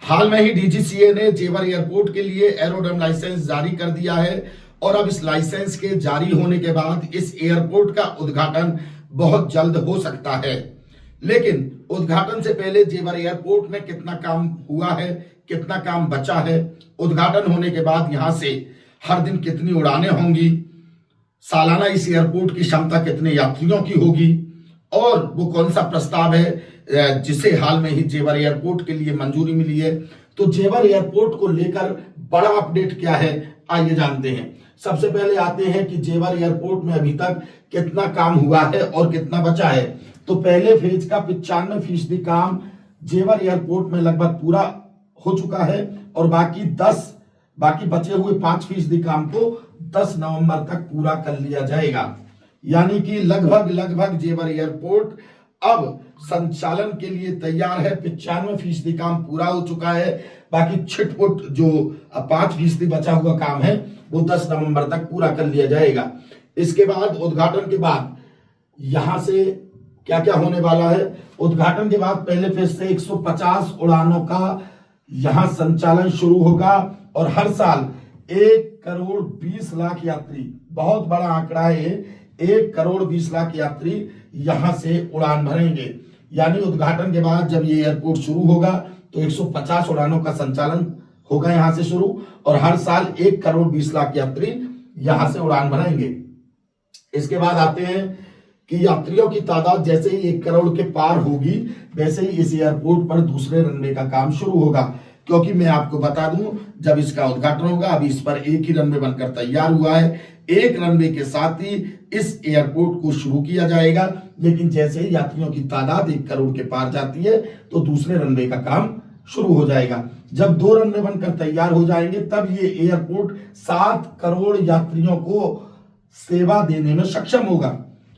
हाल में ही डीजीसीए ने जेवर एयरपोर्ट के लिए एरोड्रम लाइसेंस जारी कर दिया है और अब इस लाइसेंस के जारी होने के बाद इस एयरपोर्ट का उद्घाटन बहुत जल्द हो सकता है। लेकिन उद्घाटन से पहले जेवर एयरपोर्ट में कितना काम हुआ है, कितना काम बचा है, उद्घाटन होने के बाद यहां से हर दिन कितनी उड़ानें होंगी, सालाना इस एयरपोर्ट की क्षमता कितने यात्रियों की होगी और वो कौन सा प्रस्ताव है जिसे हाल में ही जेवर एयरपोर्ट के लिए मंजूरी मिली है। तो जेवर एयरपोर्ट को लेकर बड़ा अपडेट क्या है, आइए जानते हैं। सबसे पहले आते हैं कि जेवर एयरपोर्ट में अभी तक कितना काम हुआ है और कितना बचा है। तो पहले फेज का 95% काम जेवर एयरपोर्ट में लगभग पूरा हो चुका है और बाकी बचे हुए 5% काम को 10 नवंबर तक पूरा कर लिया जाएगा। यानी कि लगभग जेवर एयरपोर्ट अब संचालन के लिए तैयार है। 95% काम पूरा हो चुका है, बाकी छिटपुट जो 5% बचा हुआ काम है वो 10 नवंबर तक पूरा कर लिया जाएगा। इसके बाद उद्घाटन के बाद यहां से क्या क्या होने वाला है। उद्घाटन के बाद पहले फेज से 150 उड़ानों का यहां संचालन शुरू होगा और हर साल 1,20,00,000 यात्री, बहुत बड़ा आंकड़ा है, 1,20,00,000 यात्री यहां से उड़ान भरेंगे। यानी उद्घाटन के बाद जब ये एयरपोर्ट शुरू होगा तो 150 उड़ानों का संचालन होगा यहां से शुरू और हर साल 1,20,00,000 यात्री यहां से उड़ान भरेंगे। इसके बाद आते हैं कि यात्रियों की तादाद जैसे ही 1 करोड़ के पार होगी वैसे ही इस एयरपोर्ट पर दूसरे रनवे का काम शुरू होगा। क्योंकि मैं आपको बता दूं, जब इसका उद्घाटन होगा, अभी इस पर एक ही रनवे बनकर तैयार हुआ है, एक रनवे के साथ ही इस एयरपोर्ट को शुरू किया जाएगा। लेकिन जैसे ही यात्रियों की तादाद 1 करोड़ के पार जाती है तो दूसरे रनवे का काम शुरू हो जाएगा। जब 2 रनवे बनकर तैयार हो जाएंगे तब ये एयरपोर्ट 7 करोड़ यात्रियों को सेवा देने में सक्षम होगा।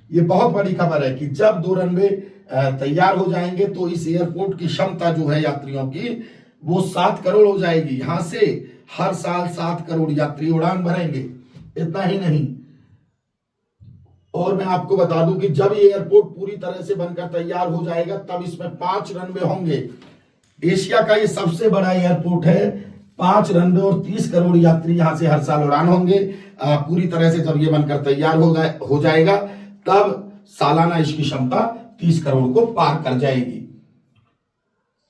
ये बहुत बड़ी खबर है कि जब 2 रनवे तैयार हो जाएंगे तो इस एयरपोर्ट की क्षमता जो है यात्रियों की वो 7 करोड़ हो जाएगी। यहां से हर साल 7 करोड़ यात्री उड़ान भरेंगे। इतना ही नहीं, और मैं आपको बता दूं कि जब ये एयरपोर्ट पूरी तरह से बनकर तैयार हो जाएगा तब इसमें 5 रनवे होंगे। एशिया का ये सबसे बड़ा एयरपोर्ट है, 5 रनवे और 30 करोड़ यात्री यहां से हर साल उड़ान होंगे। पूरी तरह से जब ये बनकर तैयार हो जाएगा तब सालाना इसकी क्षमता 30 करोड़ को पार कर जाएगी।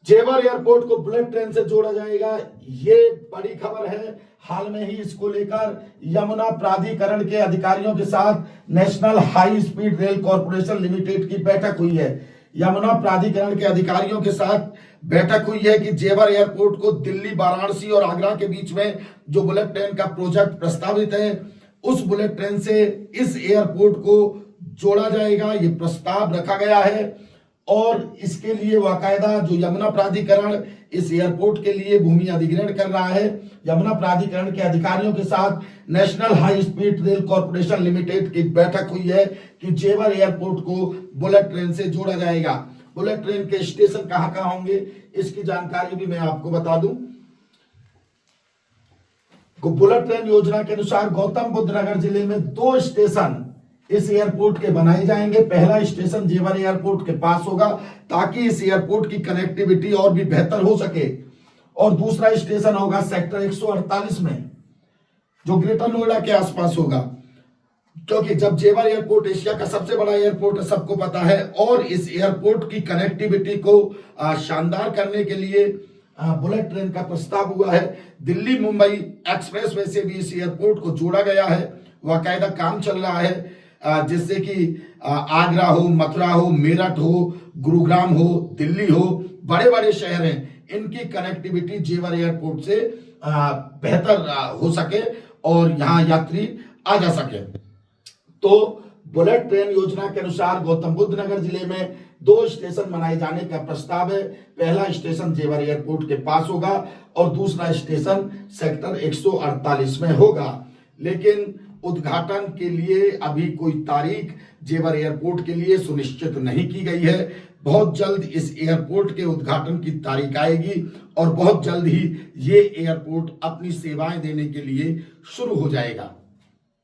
जेवर एयरपोर्ट को बुलेट ट्रेन से जोड़ा जाएगा, ये बड़ी खबर है। हाल में ही इसको लेकर यमुना प्राधिकरण के अधिकारियों के साथ national high speed rail corporation limited की बैठक हुई है। यमुना प्राधिकरण के अधिकारियों के साथ बैठक हुई है कि जेवर एयरपोर्ट को दिल्ली, वाराणसी और आगरा के बीच में जो बुलेट ट्रेन का प्रोजेक्ट प्रस्तावित है उस बुलेट ट्रेन से इस एयरपोर्ट को जोड़ा जाएगा। ये प्रस्ताव रखा गया है और इसके लिए बाकायदा जो यमुना प्राधिकरण इस एयरपोर्ट के लिए भूमि अधिग्रहण कर रहा है, यमुना प्राधिकरण के अधिकारियों के साथ national high speed rail corporation limited की बैठक हुई है कि जेवर एयरपोर्ट को बुलेट ट्रेन से जोड़ा जाएगा। बुलेट ट्रेन के स्टेशन कहां कहां होंगे इसकी जानकारी भी मैं आपको बता दूं। बुलेट ट्रेन योजना के अनुसार गौतम बुद्ध नगर जिले में 2 स्टेशन इस एयरपोर्ट के बनाए जाएंगे। पहला स्टेशन जेवर एयरपोर्ट के पास होगा ताकि इस एयरपोर्ट की कनेक्टिविटी और भी बेहतर हो सके, और दूसरा स्टेशन होगा सेक्टर 148 में जो ग्रेटर नोएडा के आसपास होगा। क्योंकि जब जेवर एयरपोर्ट एशिया का सबसे बड़ा एयरपोर्ट है, सबको पता है, और इस एयरपोर्ट की कनेक्टिविटी को शानदार करने के लिए बुलेट ट्रेन का प्रस्ताव हुआ है। दिल्ली मुंबई एक्सप्रेस वे से भी इस एयरपोर्ट को जोड़ा गया है, बाकायदा काम चल रहा है, जिससे कि आगरा हो, मथुरा हो, मेरठ हो, गुरुग्राम हो, दिल्ली हो, बड़े बड़े शहर हैं, इनकी कनेक्टिविटी जेवर एयरपोर्ट से बेहतर हो सके और यहां यात्री आ जा सके। तो बुलेट ट्रेन योजना के अनुसार गौतम बुद्ध नगर जिले में 2 स्टेशन बनाए जाने का प्रस्ताव है। पहला स्टेशन जेवर एयरपोर्ट के पास होगा और दूसरा स्टेशन सेक्टर 148 में होगा। लेकिन उद्घाटन के लिए अभी कोई तारीख जेवर एयरपोर्ट के लिए सुनिश्चित नहीं की गई है। बहुत जल्द इस एयरपोर्ट के उद्घाटन की तारीख आएगी और बहुत जल्द ही ये एयरपोर्ट अपनी सेवाएं देने के लिए शुरू हो जाएगा।